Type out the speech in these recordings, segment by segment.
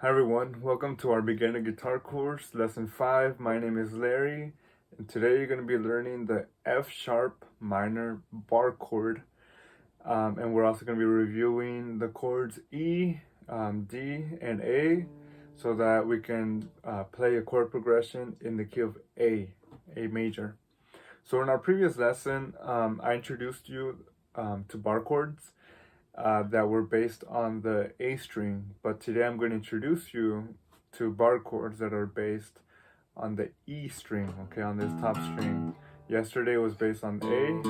Hi everyone, welcome to our beginner guitar course, lesson 5. My name is Larry, and today you're going to be learning the F sharp minor bar chord, and we're also going to be reviewing the chords E, D, and A, so that we can play a chord progression in the key of A major. So in our previous lesson, I introduced you to bar chords that were based on the A string, but today I'm going to introduce you to bar chords that are based on the E string, okay, on this top string. Yesterday was based on A,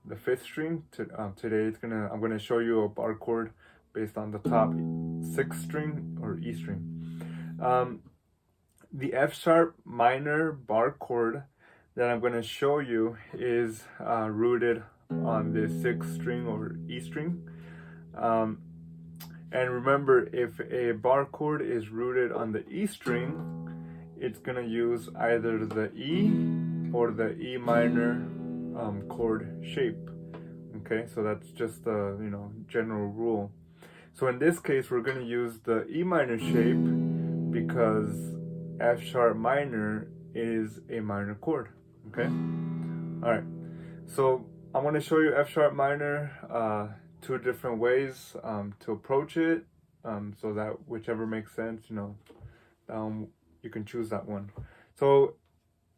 the 5th string. Today I'm gonna show you a bar chord based on the top 6th string or E string. The F sharp minor bar chord that I'm going to show you is rooted on the 6th string or E string. And remember, if a bar chord is rooted on the E string, it's going to use either the E or the E minor chord shape. Okay, so that's just the general rule. So in this case, we're going to use the E minor shape because F sharp minor is a minor chord. Okay, all right, so I'm going to show you F sharp minor two different ways to approach it, so that whichever makes sense, you can choose that one. So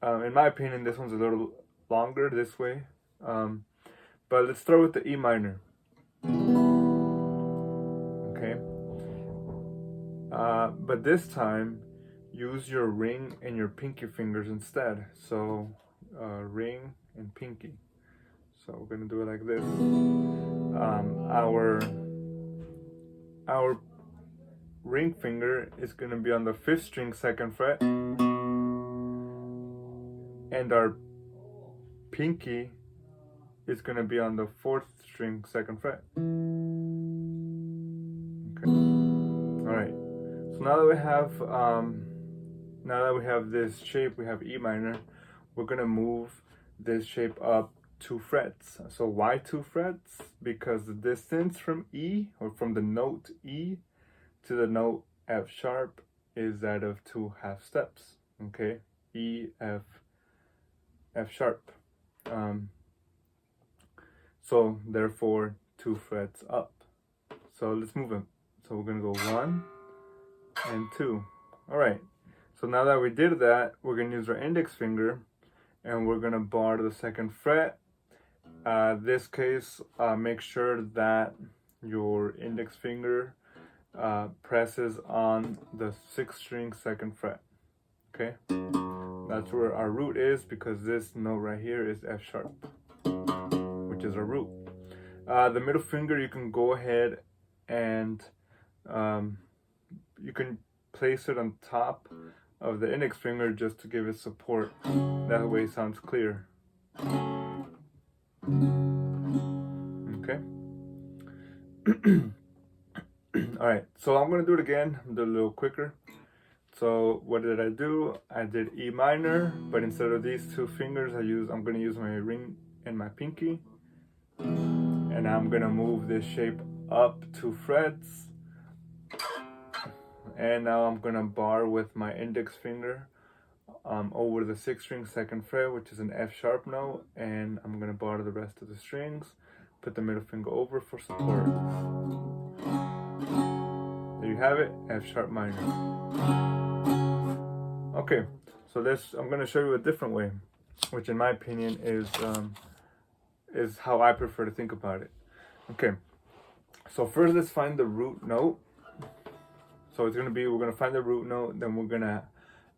in my opinion, this one's a little longer this way, but let's start with the E minor. Okay, but this time use your ring and your pinky fingers instead. So ring and pinky. So we're gonna do it like this. Our ring finger is gonna be on the 5th string 2nd fret, and our pinky is gonna be on the 4th string 2nd fret. Okay. All right. So now that we have this shape, we have E minor. We're gonna move this shape up 2 frets. So why 2 frets? Because the distance from E, or from the note E to the note F sharp, is that of 2 half steps. Okay, E, F, F sharp. So therefore 2 frets up. So let's move them. So we're gonna go 1 and 2. All right. So now that we did that, we're gonna use our index finger and we're gonna bar the 2nd fret. This case, make sure that your index finger presses on the 6th string 2nd fret. Okay, that's where our root is, because this note right here is F sharp, which is our root. The middle finger, you can go ahead and you can place it on top of the index finger just to give it support. That way it sounds clear. Okay. All right, so I'm gonna do it again. I'm gonna do it a little quicker. So what did I do? I did E minor, but instead of these 2 fingers, I'm gonna use my ring and my pinky, and I'm gonna move this shape up 2 frets. And now I'm gonna bar with my index finger over the 6th string 2nd fret, which is an F sharp note, and I'm gonna bar the rest of the strings. Put the middle finger over for support. There you have it, F sharp minor. Okay, so I'm gonna show you a different way, which in my opinion is how I prefer to think about it. Okay, so first let's find the root note. So we're gonna find the root note, then we're gonna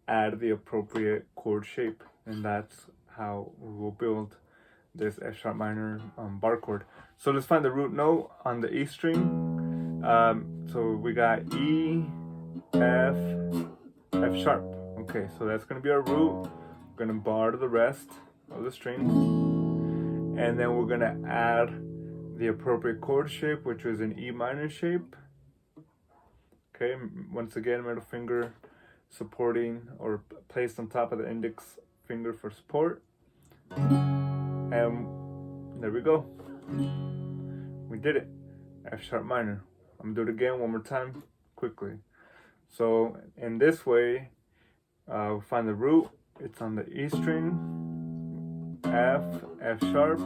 add the appropriate chord shape, and that's how we will build this F sharp minor bar chord. So let's find the root note on the E string. So we got E, F, F sharp. Okay, so that's gonna be our root. We're gonna bar to the rest of the strings, and then we're gonna add the appropriate chord shape, which is an E minor shape. Okay, once again, middle finger supporting or placed on top of the index finger for support. And there we go. We did it. F sharp minor. I'm gonna do it again one more time quickly. So in this way, we find the root. It's on the E string, F, F sharp,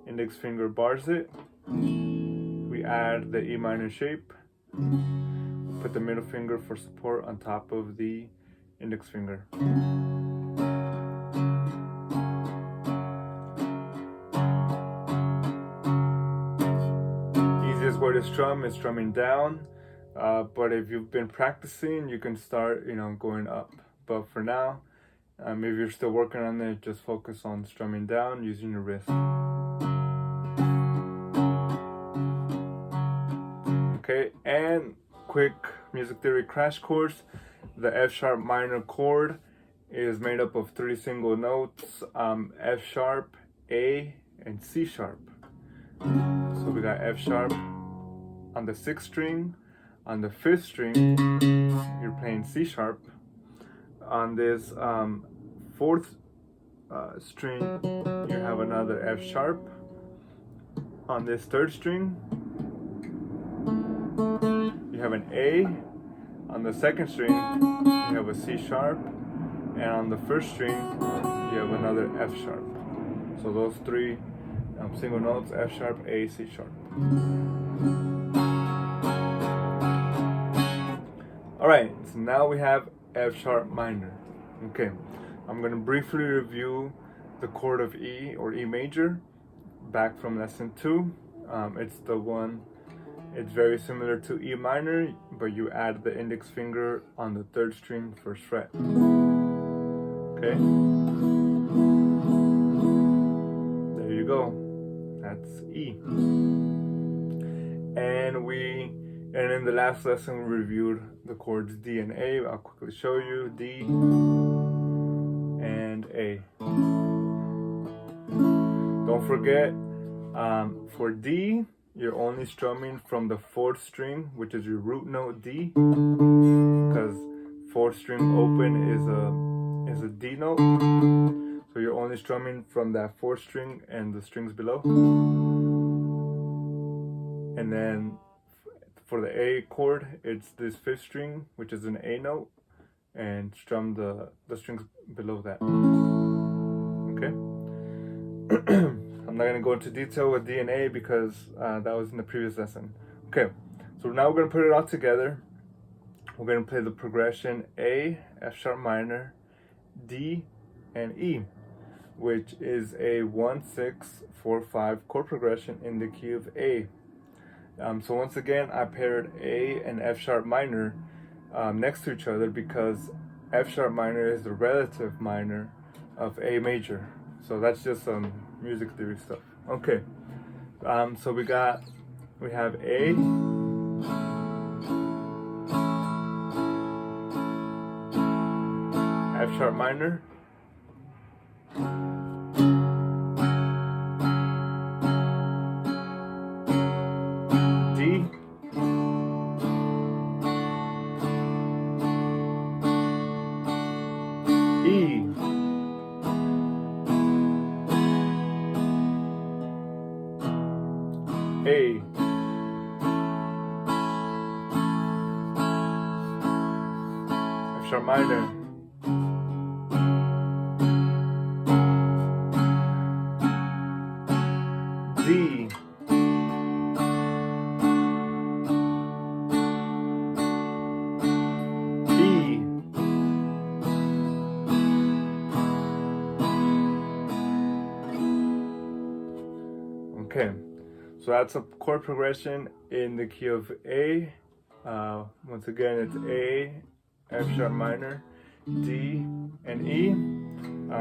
index finger bars it. We add the E minor shape, put the middle finger for support on top of the index finger. Easiest way to strum is strumming down, but if you've been practicing, you can start, going up. But for now, if you're still working on it, just focus on strumming down using your wrist. Okay, and quick music theory crash course. The F sharp minor chord is made up of 3 single notes, F sharp, A, and C sharp. So we got F sharp on the 6th string. On the 5th string, you're playing C sharp. On this 4th string, you have another F sharp. On this 3rd string, you have an A. On the 2nd string, you have a C sharp. And on the 1st string, you have another F sharp. So those 3 single notes, F sharp, A, C sharp. Alright, so now we have F sharp minor. Okay, I'm going to briefly review the chord of E or E major back from lesson 2. It's the one, it's very similar to E minor, but you add the index finger on the 3rd string, 1st fret. Okay, there you go. That's E. And in the last lesson, we reviewed the chords D and A. I'll quickly show you D and A. Don't forget, for D, you're only strumming from the 4th string, which is your root note D, because 4th string open is a D note. So you're only strumming from that 4th string and the strings below. And then for the A chord, it's this 5th string, which is an A note, and strum the strings below that. Okay? I'm not going to go into detail with D and A because that was in the previous lesson. Okay, so now we're going to put it all together. We're going to play the progression A, F sharp minor, D, and E, which is a 1-6-4-5 chord progression in the key of A. So once again, I paired A and F sharp minor next to each other because F sharp minor is the relative minor of A major. So that's just some music theory stuff. Okay, so we have A, F sharp minor, D, E, A, F sharp minor, D, E, okay, so that's a chord progression in the key of A. Once again, it's A, F sharp minor, D, and E.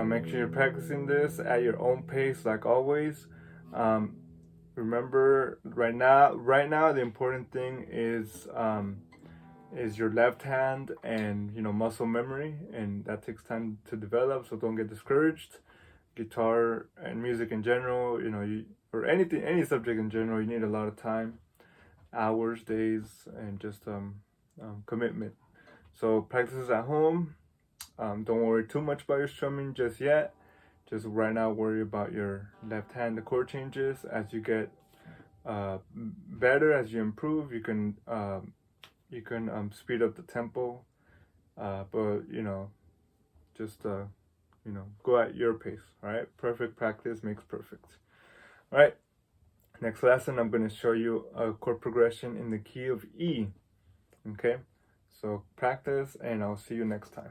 Make sure you're practicing this at your own pace, like always. Remember, right now, the important thing is your left hand and muscle memory, and that takes time to develop. So don't get discouraged. Guitar and music in general, or any subject in general, you need a lot of time, hours, days, and just commitment. So practice at home. Don't worry too much about your strumming just yet. Just right now worry about your left hand, the chord changes. As you get better, as you improve, you can You can speed up the tempo, but just go at your pace. All right, perfect practice makes perfect. All right, next lesson I'm going to show you a chord progression in the key of E. Okay, so practice, and I'll see you next time.